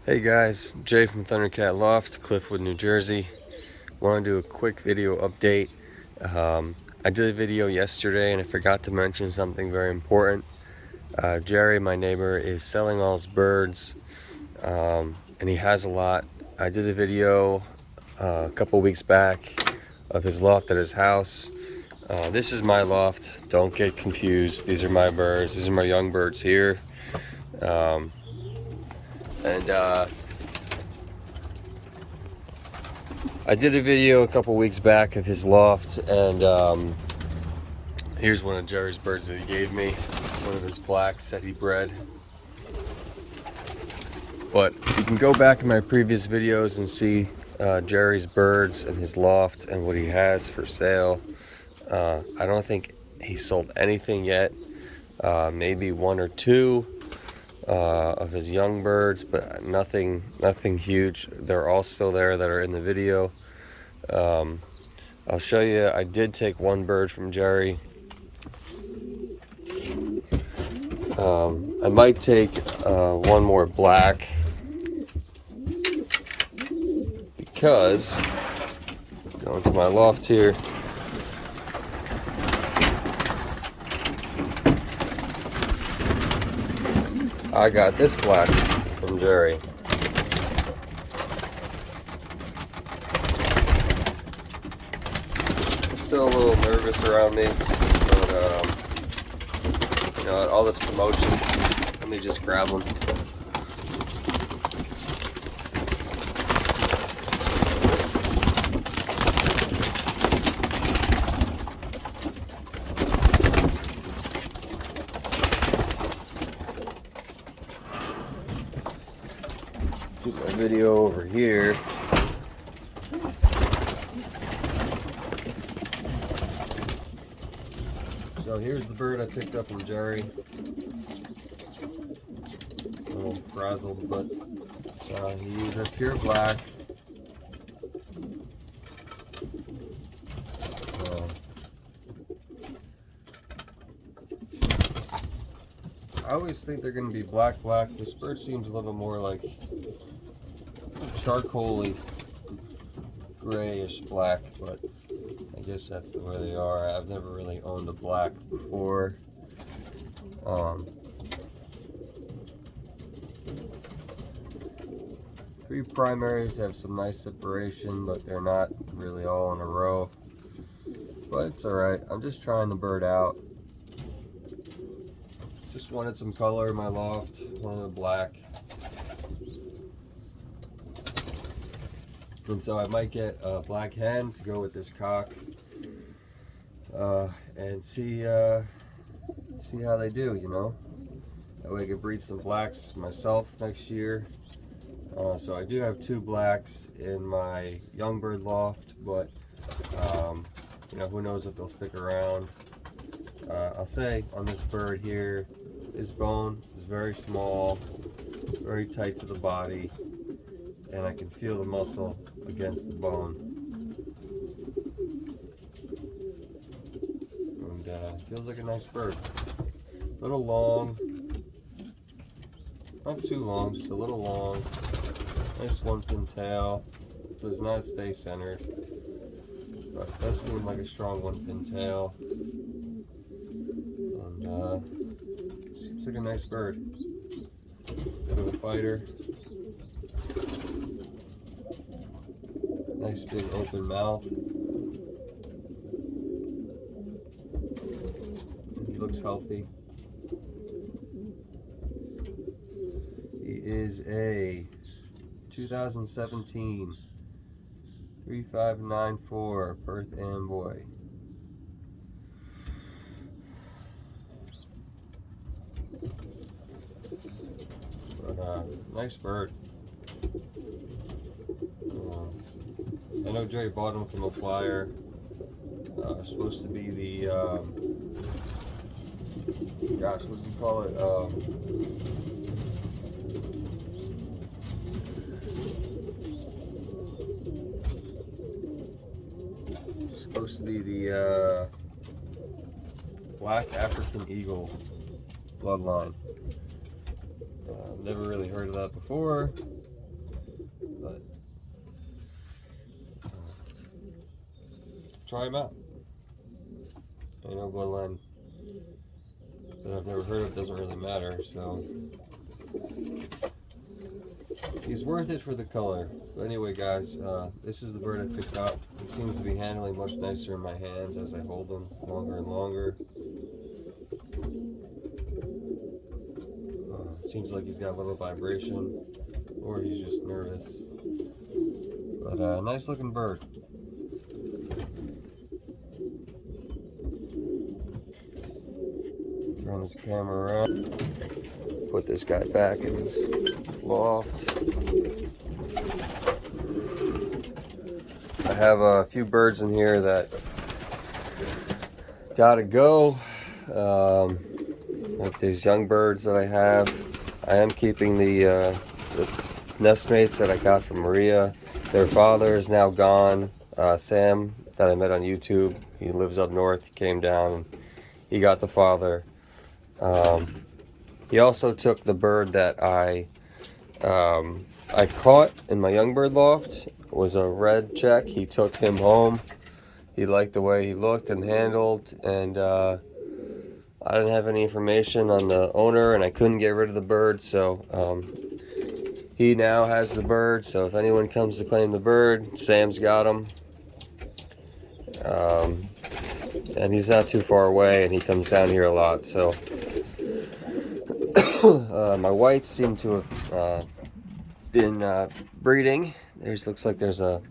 Hey guys, Jay from Thundercat Loft, Cliffwood, New Jersey. Want to do a quick video update. I did a video yesterday and I forgot to mention something very important. Jerry, my neighbor, is selling all his birds, and he has a lot. I did a video a couple weeks back of his loft at his house. This is my loft, don't get confused. These are my birds, these are my young birds here. And I did a video a couple weeks back of his loft, and here's one of Jerry's birds that he gave me. One of his blacks that he bred. But you can go back in my previous videos and see Jerry's birds and his loft and what he has for sale. I don't think he sold anything yet. Maybe one or two of his young birds, but nothing huge. They're all still there that are in the video. I'll show you. I did take one bird from Jerry. I might take one more black because going to my loft here. I got this black from Jerry. Still a little nervous around me, but you know, all this promotion, let me just grab them. Do my video over here. So here's the bird I picked up from Jerry. A little frazzled, but he used a pure black. I always think they're going to be black. This bird seems a little more like charcoaly, grayish black, but I guess that's the way they are. I've never really owned a black before. Three primaries have some nice separation, but they're not really all in a row. But it's alright. I'm just trying the bird out. Just wanted some color in my loft. Wanted a black. And so I might get a black hen to go with this cock, and see how they do, you know. That way I can breed some blacks myself next year. So I do have two blacks in my young bird loft, but you know, who knows if they'll stick around. I'll say on this bird here, his bone is very small, very tight to the body, and I can feel the muscle against the bone. And feels like a nice bird. A little long, not too long, just a little long. Nice one pin tail. Does not stay centered, but does seem like a strong one pin tail. And seems like a nice bird. Bit of a fighter. Nice big open mouth. He looks healthy. He is a 2017 3594 Perth Amboy. But nice bird. I know Jerry bought him from a flyer. Supposed to be the gosh, what does he call it? Supposed to be the Black African Eagle bloodline. Never really heard of that before, But try them out. I know bloodline that I've never heard of doesn't really matter, so he's worth it for the color. But anyway, guys, this is the bird I picked up. He seems to be handling much nicer in my hands as I hold him longer and longer. Seems like he's got a little vibration, or he's just nervous. But nice looking bird. Turn this camera around. Put this guy back in his loft. I have a few birds in here that gotta go. Like these young birds that I have. I am keeping the nestmates that I got from Maria. Their father is now gone. Sam, that I met on YouTube, he lives up north. He came down and he got the father. He also took the bird that I caught in my young bird loft. It was a red check. He took him home. He liked the way he looked and handled, and I didn't have any information on the owner, and I couldn't get rid of the bird, so he now has the bird. So if anyone comes to claim the bird, Sam's got him. And he's not too far away, and he comes down here a lot. So my whites seem to have been breeding. Looks like there's a...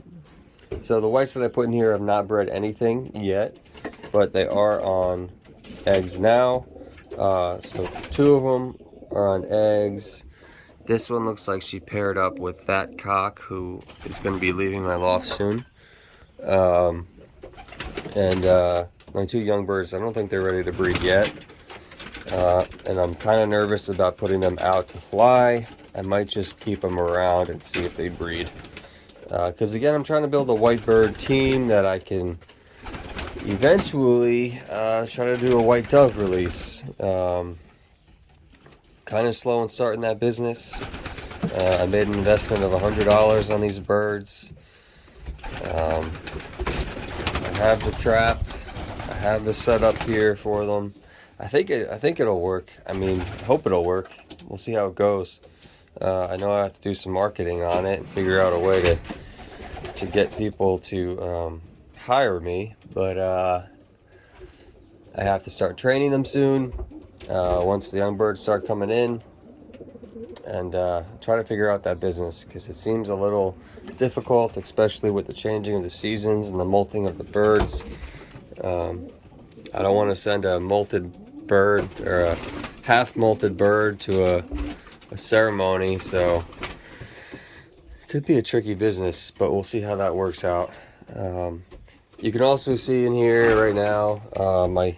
So the whites that I put in here have not bred anything yet, but they are on eggs now. So 2 of them are on eggs. This one looks like she paired up with that cock who is going to be leaving my loft soon. My 2 young birds, I don't think they're ready to breed yet. And I'm kind of nervous about putting them out to fly. I might just keep them around and see if they breed. Because again, I'm trying to build a white bird team that I can eventually try to do a white dove release. Kind of slow in starting that business. I made an investment of $100 on these birds. I have the trap. I have the setup here for them. I think it'll work. I mean, I hope it'll work. We'll see how it goes. I know I have to do some marketing on it and figure out a way to get people to hire me, but I have to start training them soon once the young birds start coming in, and try to figure out that business, because it seems a little difficult, especially with the changing of the seasons and the molting of the birds. I don't want to send a molted bird or a half molted bird to a ceremony, so it could be a tricky business, but we'll see how that works out. You can also see in here right now, my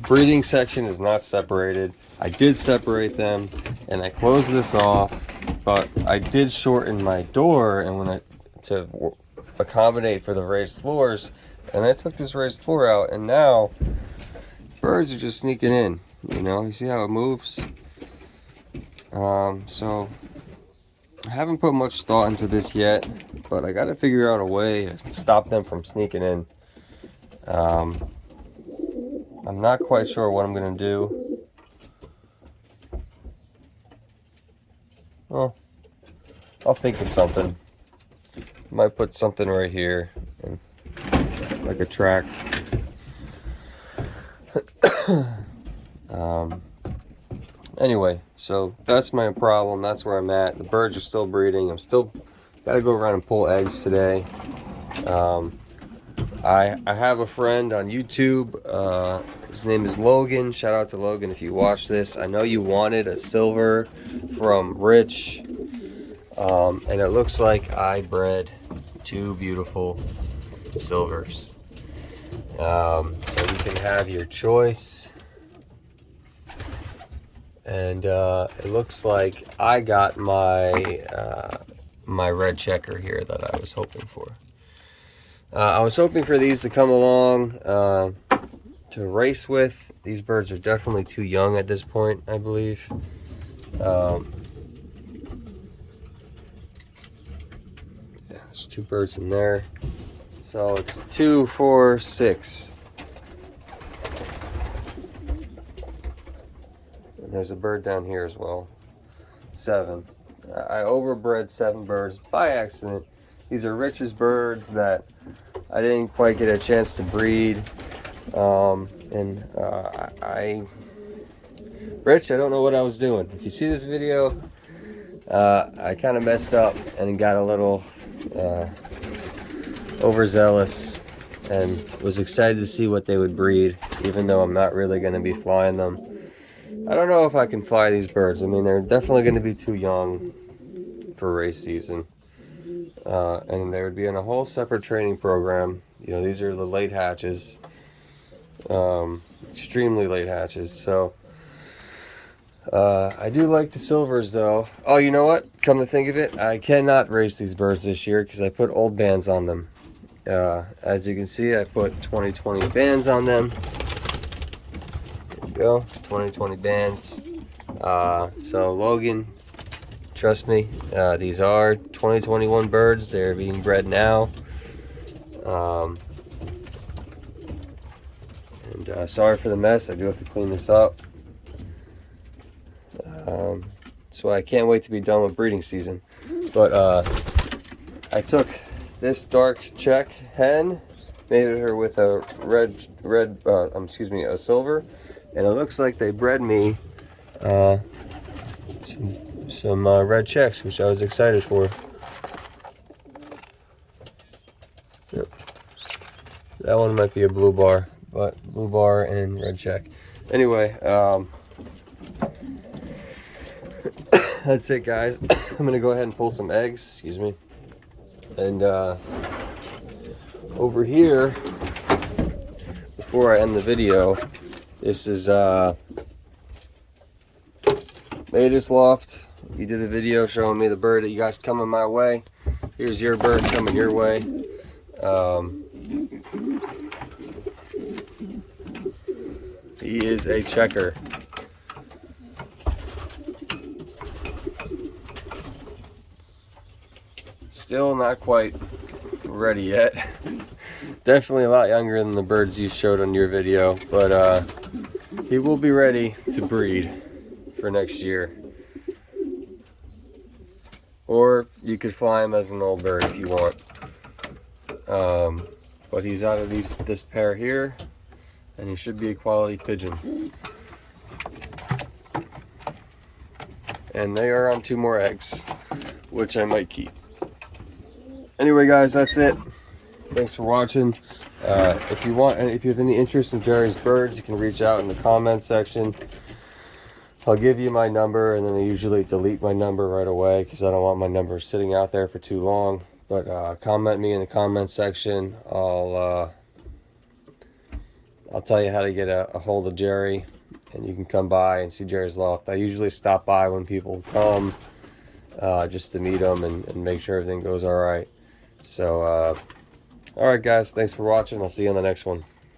breeding section is not separated. I did separate them and I closed this off, but I did shorten my door and to accommodate for the raised floors, and I took this raised floor out, and now birds are just sneaking in. You see how it moves? So I haven't put much thought into this yet, but I got to figure out a way to stop them from sneaking in. I'm not quite sure what I'm going to do. Well, I'll think of something. Might put something right here, and like a track. Anyway, so that's my problem. That's where I'm at. The birds are still breeding. I'm still got to go around and pull eggs today. I have a friend on YouTube. His name is Logan. Shout out to Logan if you watch this. I know you wanted a silver from Rich, and it looks like I bred 2 beautiful silvers. So you can have your choice. And it looks like I got my my red checker here that I was hoping for. I was hoping for these to come along to race with. These birds are definitely too young at this point, I believe. There's 2 birds in there. So it's 2, 4, 6. And there's a bird down here as well. 7. I overbred 7 birds by accident. These are Rich's birds that I didn't quite get a chance to breed. Rich, I don't know what I was doing. If you see this video, I kind of messed up and got a little overzealous and was excited to see what they would breed, even though I'm not really going to be flying them. I don't know if I can fly these birds. I mean, they're definitely going to be too young for race season. And they would be in a whole separate training program. You know, these are the late hatches. Extremely late hatches. So, I do like the silvers though. Oh, you know what? Come to think of it, I cannot race these birds this year because I put old bands on them. As you can see, I put 2020 bands on them. There you go, 2020 bands. So Logan, trust me, these are 2021 birds. They're being bred now. Sorry for the mess. I do have to clean this up. So I can't wait to be done with breeding season. But I took this dark check hen, mated her with a a silver, and it looks like they bred me some red checks, which I was excited for. Yep. That one might be a blue bar, but blue bar and red check. Anyway, that's it, guys. I'm gonna go ahead and pull some eggs, excuse me. And over here, before I end the video, this is latest Loft. You did a video showing me the bird that you guys coming my way. Here's your bird coming your way. He is a checker. Still not quite ready yet. Definitely a lot younger than the birds you showed on your video, but he will be ready to breed for next year. Or you could fly him as an old bird if you want. But he's out of this pair here, and he should be a quality pigeon. And they are on 2 more eggs, which I might keep. Anyway, guys, that's it. Thanks for watching. If you have any interest in Jerry's birds, you can reach out in the comment section. I'll give you my number, and then I usually delete my number right away because I don't want my number sitting out there for too long. But comment me in the comment section. I'll tell you how to get a hold of Jerry, and you can come by and see Jerry's Loft. I usually stop by when people come, just to meet them and make sure everything goes all right. So, all right, guys, thanks for watching. I'll see you on the next one.